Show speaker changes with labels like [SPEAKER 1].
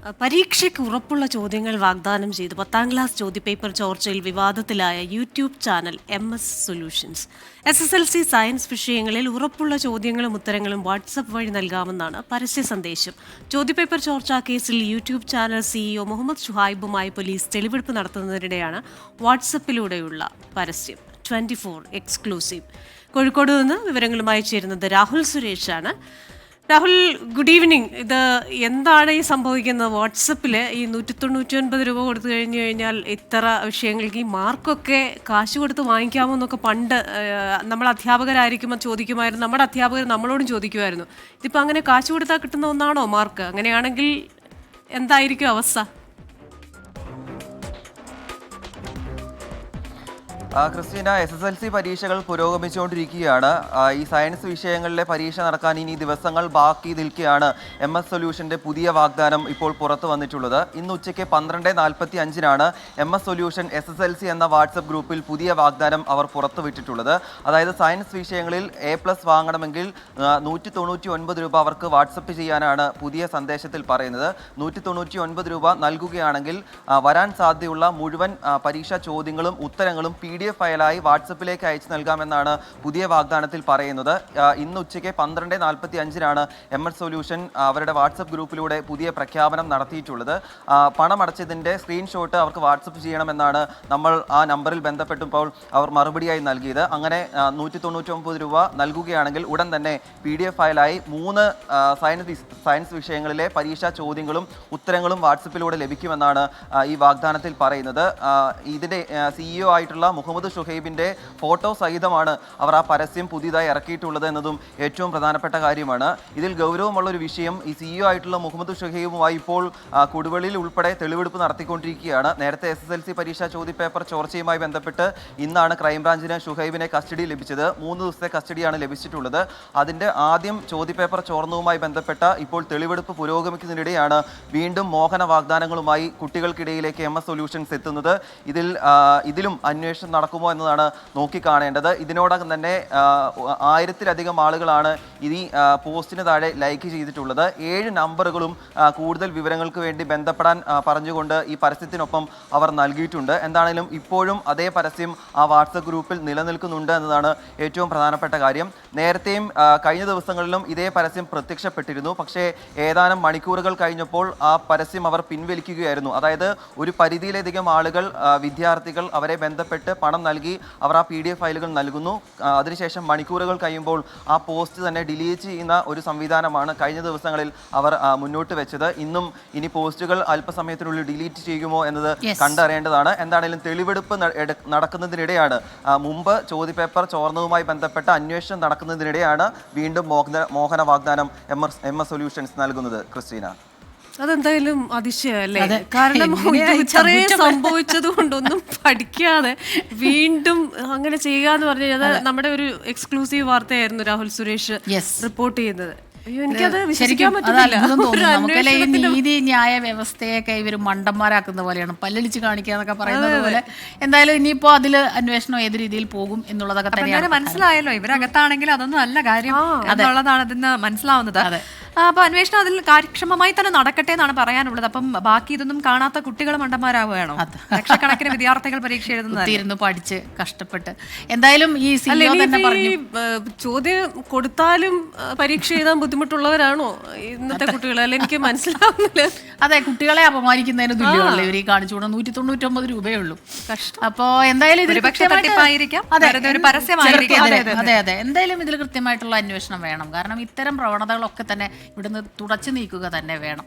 [SPEAKER 1] പരീക്ഷയ്ക്ക് ഉറപ്പുള്ള ചോദ്യങ്ങൾ വാഗ്ദാനം ചെയ്ത് 10ാം ക്ലാസ് ചോദ്യപേപ്പർ ചോർച്ചയിൽ വിവാദത്തിലായ YouTube channel MS solutions. SSLC science വിഷയങ്ങളിൽ ഉറപ്പുള്ള ചോദ്യങ്ങളും ഉത്തരങ്ങളും വാട്സപ്പ് വഴി നൽകാമെന്നാണ് പരസ്യ സന്ദേശം. ചോദ്യപേപ്പർ ചോർച്ചാ കേസിൽ യൂട്യൂബ് ചാനൽ CEO മുഹമ്മദ് ഷുഹൈബുമായി പോലീസ് തെളിവെടുപ്പ് നടത്തുന്നതിനിടെയാണ് വാട്സപ്പിലൂടെയുള്ള പരസ്യം. 24 എക്സ്ക്ലൂസീവ്. കോഴിക്കോട് നിന്ന് വിവരങ്ങളുമായി ചേരുന്നത് രാഹുൽ സുരേഷാണ്. Rahul, good evening. ഇത് എന്താണ് ഈ സംഭവിക്കുന്നത്? വാട്സപ്പിൽ ഈ 199 രൂപ കൊടുത്തു കഴിഞ്ഞാൽ ഇത്ര വിഷയങ്ങൾക്ക് ഈ മാർക്കൊക്കെ കാശ് കൊടുത്ത് വാങ്ങിക്കാമോ എന്നൊക്കെ പണ്ട് നമ്മൾ അധ്യാപകരായിരിക്കുമ്പോൾ ചോദിക്കുമായിരുന്നു. നമ്മുടെ അധ്യാപകർ നമ്മളോടും ചോദിക്കുമായിരുന്നു, ഇതിപ്പോൾ അങ്ങനെ കാശ് കൊടുത്താൽ കിട്ടുന്ന ഒന്നാണോ മാർക്ക്? അങ്ങനെയാണെങ്കിൽ എന്തായിരിക്കും അവസ്ഥ?
[SPEAKER 2] ക്രിസ്റ്റീന, SSLC പരീക്ഷകൾ പുരോഗമിച്ചുകൊണ്ടിരിക്കുകയാണ്. ഈ സയൻസ് വിഷയങ്ങളിലെ പരീക്ഷ നടക്കാൻ ഇനി ദിവസങ്ങൾ ബാക്കി നിൽക്കുകയാണ്. MS സൊല്യൂഷൻ്റെ പുതിയ വാഗ്ദാനം ഇപ്പോൾ പുറത്തു വന്നിട്ടുള്ളത്. ഇന്ന് ഉച്ചയ്ക്ക് 12:45 MS സൊല്യൂഷൻ SSLC എന്ന വാട്സപ്പ് ഗ്രൂപ്പിൽ പുതിയ വാഗ്ദാനം അവർ പുറത്തുവിട്ടിട്ടുള്ളത്. അതായത് സയൻസ് വിഷയങ്ങളിൽ A+ വാങ്ങണമെങ്കിൽ 199 രൂപ അവർക്ക് വാട്സപ്പ് ചെയ്യാനാണ് പുതിയ സന്ദേശത്തിൽ പറയുന്നത്. 199 രൂപ നൽകുകയാണെങ്കിൽ വരാൻ സാധ്യതയുള്ള മുഴുവൻ പരീക്ഷാ ചോദ്യങ്ങളും ഉത്തരങ്ങളും PDF ഫയലായി വാട്സപ്പിലേക്ക് അയച്ചു നൽകാമെന്നാണ് പുതിയ വാഗ്ദാനത്തിൽ പറയുന്നത്. ഇന്ന് ഉച്ചയ്ക്ക് 12:45 MS സൊല്യൂഷൻ അവരുടെ വാട്സപ്പ് ഗ്രൂപ്പിലൂടെ പുതിയ പ്രഖ്യാപനം നടത്തിയിട്ടുള്ളത്. പണമടച്ചതിൻ്റെ സ്ക്രീൻഷോട്ട് അവർക്ക് വാട്സപ്പ് ചെയ്യണമെന്നാണ് നമ്മൾ ആ നമ്പറിൽ ബന്ധപ്പെട്ടപ്പോൾ അവർ മറുപടിയായി നൽകിയത്. അങ്ങനെ 199 രൂപ നൽകുകയാണെങ്കിൽ ഉടൻ തന്നെ PDF ഫയലായി 3 സയൻസ് വിഷയങ്ങളിലെ പരീക്ഷാ ചോദ്യങ്ങളും ഉത്തരങ്ങളും വാട്സപ്പിലൂടെ ലഭിക്കുമെന്നാണ് ഈ വാഗ്ദാനത്തിൽ പറയുന്നത്. ഇതിൻ്റെ CEO ആയിട്ടുള്ള മുഹമ്മദ് ഷുഹൈബിൻ്റെ ഫോട്ടോ സഹിതമാണ് അവർ ആ പരസ്യം പുതിയതായി ഇറക്കിയിട്ടുള്ളത് എന്നതും ഏറ്റവും പ്രധാനപ്പെട്ട കാര്യമാണ്. ഇതിൽ ഗൗരവമുള്ളൊരു വിഷയം, ഈ CEO ആയിട്ടുള്ള മുഹമ്മദ് ഷുഹൈബുമായി ഇപ്പോൾ കൊടുവള്ളിയിൽ ഉൾപ്പെടെ തെളിവെടുപ്പ് നടത്തിക്കൊണ്ടിരിക്കുകയാണ്. നേരത്തെ SSLC പരീക്ഷാ ചോദ്യപേപ്പർ ചോർച്ചയുമായി ബന്ധപ്പെട്ട് ഇന്നാണ് ക്രൈംബ്രാഞ്ചിന് ഷുഹൈബിനെ കസ്റ്റഡി ലഭിച്ചത്. 3 ദിവസത്തെ കസ്റ്റഡിയാണ് ലഭിച്ചിട്ടുള്ളത്. അതിൻ്റെ ആദ്യം ചോദ്യപേപ്പർ ചോർന്നതുമായി ബന്ധപ്പെട്ട ഇപ്പോൾ തെളിവെടുപ്പ് പുരോഗമിക്കുന്നതിനിടെയാണ് വീണ്ടും മോഹന വാഗ്ദാനങ്ങളുമായി കുട്ടികൾക്കിടയിലേക്ക് MS സൊല്യൂഷൻസ് എത്തുന്നത്. ഇതിലും അന്വേഷണം നടക്കുമോ എന്നതാണ് നോക്കിക്കാണേണ്ടത്. ഇതിനോടകം തന്നെ 1000-ലധികം ആളുകളാണ് ഈ പോസ്റ്റിന് താഴെ ലൈക്ക് ചെയ്തിട്ടുള്ളത്. 7 നമ്പറുകളും കൂടുതൽ വിവരങ്ങൾക്ക് വേണ്ടി ബന്ധപ്പെടാൻ പറഞ്ഞുകൊണ്ട് ഈ പരസ്യത്തിനൊപ്പം അവർ നൽകിയിട്ടുണ്ട്. എന്താണെങ്കിലും ഇപ്പോഴും അതേ പരസ്യം ആ വാട്സപ്പ് ഗ്രൂപ്പിൽ നിലനിൽക്കുന്നുണ്ട് എന്നതാണ് ഏറ്റവും പ്രധാനപ്പെട്ട കാര്യം. നേരത്തെയും കഴിഞ്ഞ ദിവസങ്ങളിലും ഇതേ പരസ്യം പ്രത്യക്ഷപ്പെട്ടിരുന്നു. പക്ഷേ ഏതാനും മണിക്കൂറുകൾ കഴിഞ്ഞപ്പോൾ ആ പരസ്യം അവർ പിൻവലിക്കുകയായിരുന്നു. അതായത് ഒരു പരിധിയിലധികം ആളുകൾ, വിദ്യാർത്ഥികൾ അവരെ ബന്ധപ്പെട്ട് പണം നൽകി അവർ ആ PDF ഫയലുകൾ നൽകുന്നു. അതിനുശേഷം മണിക്കൂറുകൾ കഴിയുമ്പോൾ ആ പോസ്റ്റ് തന്നെ ഡിലീറ്റ് ചെയ്യുന്ന ഒരു സംവിധാനമാണ് കഴിഞ്ഞ ദിവസങ്ങളിൽ അവർ മുന്നോട്ട് വെച്ചത്. ഇന്നും ഇനി പോസ്റ്റുകൾ അല്പസമയത്തിനുള്ളിൽ ഡിലീറ്റ് ചെയ്യുമോ എന്നത് കണ്ടറിയേണ്ടതാണ്. എന്താണെങ്കിലും തെളിവെടുപ്പ് നടക്കുന്നതിനിടെയാണ്, മുമ്പ് ചോദ്യപേപ്പർ ചോർന്നതുമായി ബന്ധപ്പെട്ട അന്വേഷണം നടക്കുന്നതിനിടെയാണ് വീണ്ടും മോഹന വാഗ്ദാനം MS സൊല്യൂഷൻസ് നൽകുന്നത്. ക്രിസ്റ്റീന,
[SPEAKER 1] അതെന്തായാലും അതിശയല്ലേ? കാരണം ചെറിയ സംഭവിച്ചത് കൊണ്ടൊന്നും പഠിക്കാതെ വീണ്ടും അങ്ങനെ ചെയ്യുക എന്ന് പറഞ്ഞു കഴിഞ്ഞാൽ അത് നമ്മുടെ ഒരു എക്സ്ക്ലൂസീവ് വാർത്തയായിരുന്നു രാഹുൽ സുരേഷ് റിപ്പോർട്ട് ചെയ്യുന്നത്. എനിക്കത് വിശ്വസിക്കാൻ പറ്റില്ല.
[SPEAKER 3] നീതി ന്യായ വ്യവസ്ഥയൊക്കെ ഇവർ മണ്ടന്മാരാക്കുന്ന പോലെയാണ്, പല്ലടിച്ച് കാണിക്കുക എന്നൊക്കെ പറയുന്നത് പോലെ. എന്തായാലും ഇനിയിപ്പോ അതിൽ അന്വേഷണം ഏത് രീതിയിൽ പോകും എന്നുള്ളതൊക്കെ തന്നെയാണ്
[SPEAKER 4] മനസ്സിലായല്ലോ. ഇവരകത്താണെങ്കിൽ അതൊന്നും അല്ല കാര്യം എന്നുള്ളതാണ് അതിന് മനസ്സിലാവുന്നത്. അപ്പൊ അന്വേഷണം അതിൽ കാര്യക്ഷമമായി തന്നെ നടക്കട്ടെ എന്നാണ് പറയാനുള്ളത്. അപ്പം ബാക്കി ഇതൊന്നും കാണാത്ത കുട്ടികൾ മണ്ടന്മാരാവുകയാണോ? ലക്ഷക്കണക്കിന് വിദ്യാർത്ഥികൾ പരീക്ഷ എഴുതുന്നു,
[SPEAKER 3] പഠിച്ച് കഷ്ടപ്പെട്ട്. എന്തായാലും ഈ CEO തന്നെ പറഞ്ഞു,
[SPEAKER 1] ചോദ്യം കൊടുത്താലും പരീക്ഷ എഴുതാൻ ബുദ്ധിമുട്ടുള്ളവരാണോ ഇന്നത്തെ കുട്ടികൾ? അല്ല, എനിക്ക് മനസ്സിലാവുന്നില്ല.
[SPEAKER 3] അതെ, കുട്ടികളെ അപമാനിക്കുന്നതിന് തുല്യമുള്ള ഇവർ ഈ കാണിച്ചുകൊണ്ട് 199 രൂപയേ ഉള്ളൂ. അപ്പോ എന്തായാലും ഇതിൽ അതെ എന്തായാലും ഇതിൽ കൃത്യമായിട്ടുള്ള അന്വേഷണം വേണം. കാരണം ഇത്തരം പ്രവണതകളൊക്കെ തന്നെ ഇവിടുന്ന് തുടച്ചു നീക്കുക തന്നെ വേണം.